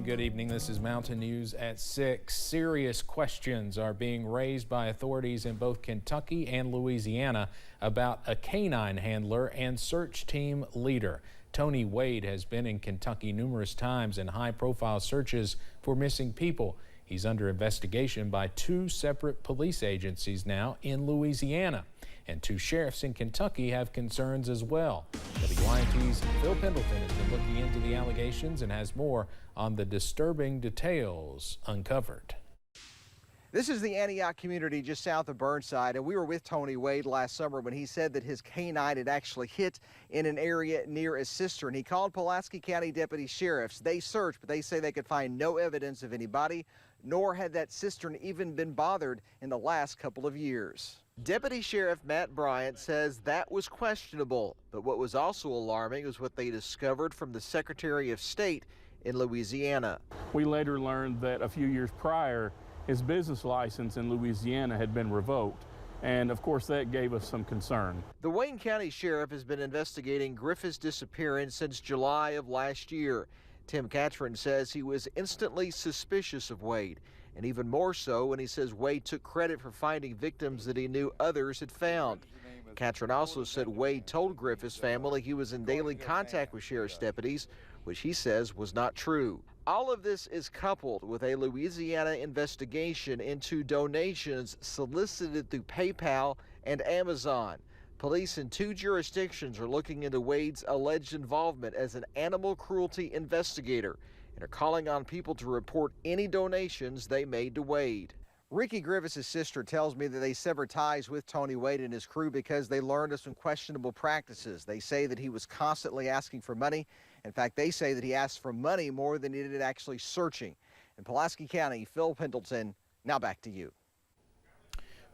and good evening. This is Mountain News at 6. Serious questions are being raised by authorities in both Kentucky and Louisiana about a canine handler and search team leader. Tony Wade has been in Kentucky numerous times in high-profile searches for missing people. He's under investigation by 2 separate police agencies now in Louisiana. And 2 sheriffs in Kentucky have concerns as well. WYMT's Phil Pendleton has been looking into the allegations and has more on the disturbing details uncovered. This is the Antioch community just south of Burnside, and we were with Tony Wade last summer when he said that his canine had actually hit in an area near a cistern. He called Pulaski County deputy sheriffs. They searched, but they say they could find no evidence of anybody, nor had that cistern even been bothered in the last couple of years. Deputy Sheriff Matt Bryant says that was questionable, but what was also alarming was what they discovered from the Secretary of State in Louisiana. We later learned that a few years prior, his business license in Louisiana had been revoked, and of course that gave us some concern. The Wayne County Sheriff has been investigating Griffith's disappearance since July of last year. Tim Catron says he was instantly suspicious of Wade, and even more so when he says Wade took credit for finding victims that he knew others had found. Catron also said Wade told Griffith's family he was in daily contact with sheriff's deputies, which he says was not true. All of this is coupled with a Louisiana investigation into donations solicited through PayPal and Amazon. Police in 2 jurisdictions are looking into Wade's alleged involvement as an animal cruelty investigator and are calling on people to report any donations they made to Wade. Ricky Griffiths' sister tells me that they severed ties with Tony Wade and his crew because they learned of some questionable practices. They say that he was constantly asking for money. In fact, they say that he asked for money more than he did actually searching. In Pulaski County, Phil Pendleton, now back to you.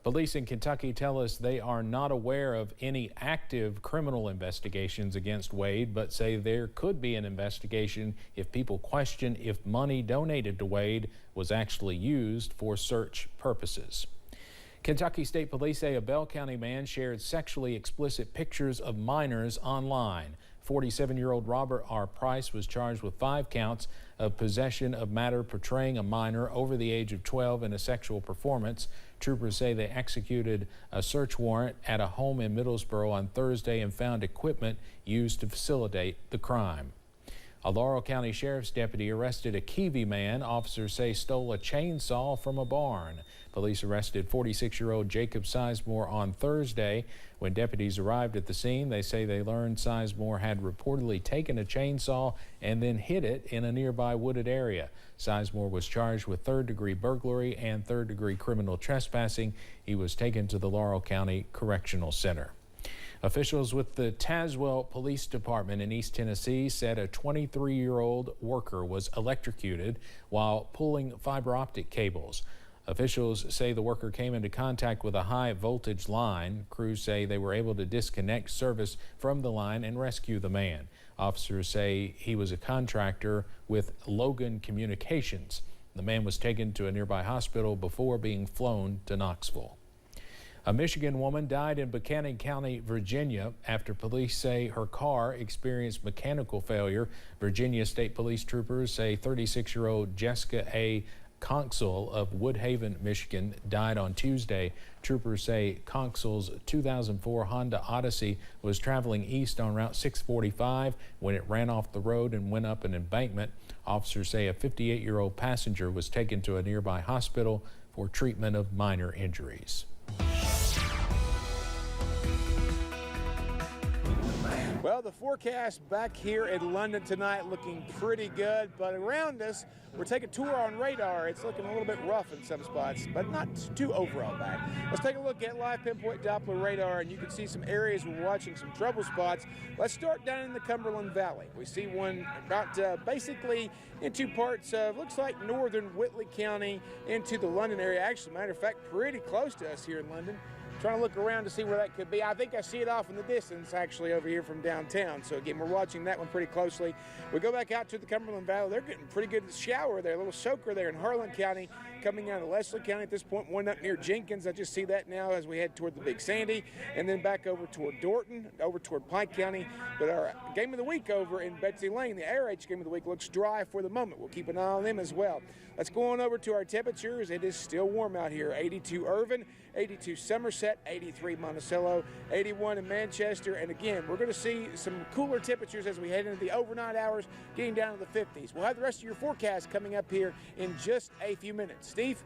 Police in Kentucky tell us they are not aware of any active criminal investigations against Wade, but say there could be an investigation if people question if money donated to Wade was actually used for search purposes. Kentucky State Police say a Bell County man shared sexually explicit pictures of minors online. 47-year-old Robert R. Price was charged with 5 counts of possession of matter portraying a minor over the age of 12 in a sexual performance. Troopers say they executed a search warrant at a home in Middlesboro on Thursday and found equipment used to facilitate the crime. A Laurel County Sheriff's deputy arrested a Keavy man officers say stole a chainsaw from a barn. Police arrested 46-year-old Jacob Sizemore on Thursday. When deputies arrived at the scene, they say they learned Sizemore had reportedly taken a chainsaw and then hid it in a nearby wooded area. Sizemore was charged with 3rd-degree burglary and 3rd-degree criminal trespassing. He was taken to the Laurel County Correctional Center. Officials with the Tazewell Police Department in East Tennessee said a 23-year-old worker was electrocuted while pulling fiber optic cables. Officials say the worker came into contact with a high voltage line. Crews say they were able to disconnect service from the line and rescue the man. Officers say he was a contractor with Logan Communications. The man was taken to a nearby hospital before being flown to Knoxville. A Michigan woman died in Buchanan County, Virginia, after police say her car experienced mechanical failure. Virginia State Police troopers say 36-year-old Jessica A. Conksel of Woodhaven, Michigan, died on Tuesday. Troopers say Conksel's 2004 Honda Odyssey was traveling east on Route 645 when it ran off the road and went up an embankment. Officers say a 58-year-old passenger was taken to a nearby hospital for treatment of minor injuries. Well, the forecast back here in London tonight looking pretty good, but around us, we're taking a tour on radar. It's looking a little bit rough in some spots, but not too overall bad. Let's take a look at live pinpoint Doppler radar, and you can see some areas we're watching some trouble spots. Let's start down in the Cumberland Valley. We see one about basically in 2 parts of, looks like northern Whitley County into the London area. Actually, matter of fact, pretty close to us here in London. trying to look around to see where that could be. I think I see it off in the distance, actually, over here from downtown. So again, we're watching that one pretty closely. We go back out to the Cumberland Valley. They're getting pretty good shower there, a little soaker there in Harlan County, coming out of Leslie County at this point, one up near Jenkins. I just see that now as we head toward the Big Sandy, and then back over toward Dorton, over toward Pike County. But our game of the week over in Betsy Lane, the ARH game of the week, looks dry for the moment. We'll keep an eye on them as well. Let's go on over to our temperatures. It is still warm out here. 82 Irvin, 82 Somerset, 83 Monticello, 81 in Manchester. And again, we're going to see some cooler temperatures as we head into the overnight hours, getting down to the 50s. We'll have the rest of your forecast coming up here in just a few minutes. Steve?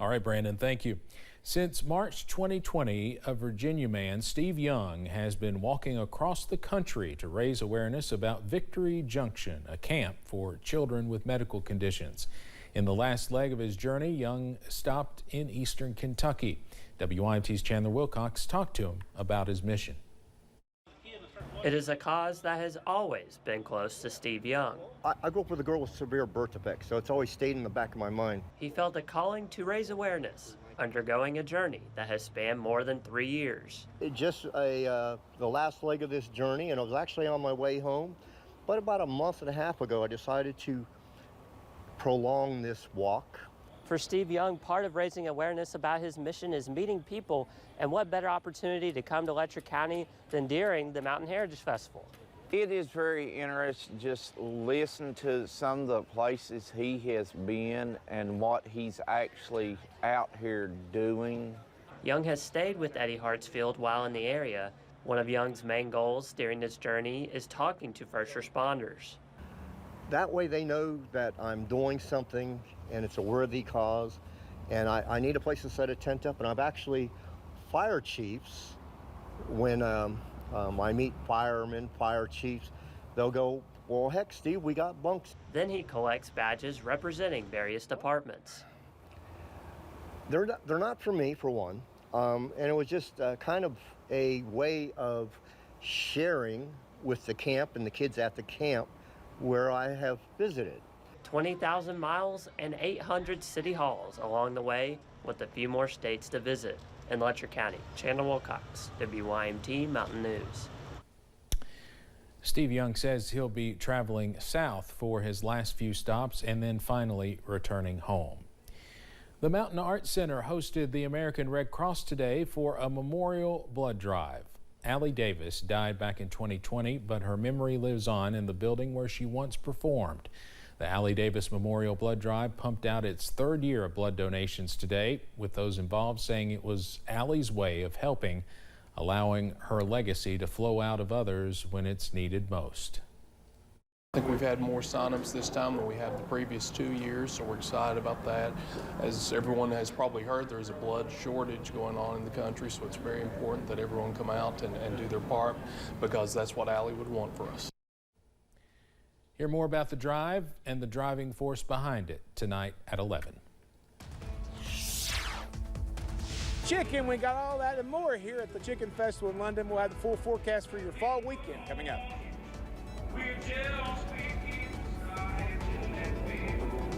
All right, Brandon, thank you. Since March 2020, a Virginia man, Steve Young, has been walking across the country to raise awareness about Victory Junction, a camp for children with medical conditions. In the last leg of his journey, Young stopped in eastern Kentucky. WYMT's Chandler Wilcox talked to him about his mission. It is a cause that has always been close to Steve Young. I grew up with a girl with severe birth defects, so it's always stayed in the back of my mind. He felt a calling to raise awareness, undergoing a journey that has spanned more than 3 years. It just the last leg of this journey, and I was actually on my way home. But about a month and a half ago, I decided to prolong this walk. For Steve Young, part of raising awareness about his mission is meeting people, and what better opportunity to come to Letcher County than during the Mountain Heritage Festival. It is very interesting just listen to some of the places he has been and what he's actually out here doing. Young has stayed with Eddie Hartsfield while in the area. One of Young's main goals during this journey is talking to first responders. That way they know that I'm doing something and it's a worthy cause, and I need a place to set a tent up. And I've actually, fire chiefs, when I meet firemen, fire chiefs, they'll go, well, heck, Steve, we got bunks. Then he collects badges representing various departments. They're not for me, for one, and it was just kind of a way of sharing with the camp and the kids at the camp where I have visited. 20,000 miles and 800 city halls along the way, with a few more states to visit. In Letcher County, Chandler Wilcox, WYMT Mountain News. Steve Young says he'll be traveling south for his last few stops and then finally returning home. The Mountain Arts Center hosted the American Red Cross today for a memorial blood drive. Allie Davis died back in 2020, but her memory lives on in the building where she once performed. The Allie Davis Memorial Blood Drive pumped out its third year of blood donations today, with those involved saying it was Allie's way of helping, allowing her legacy to flow out of others when it's needed most. I think we've had more sign-ups this time than we have the previous 2 years, so we're excited about that. As everyone has probably heard, there's a blood shortage going on in the country, so it's very important that everyone come out and do their part, because that's what Allie would want for us. Hear more about the drive and the driving force behind it tonight at 11. Chicken, we got all that and more here at the Chicken Festival in London. We'll have the full forecast for your fall weekend coming up.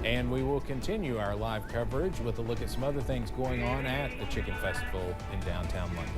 And we will continue our live coverage with a look at some other things going on at the Chicken Festival in downtown London.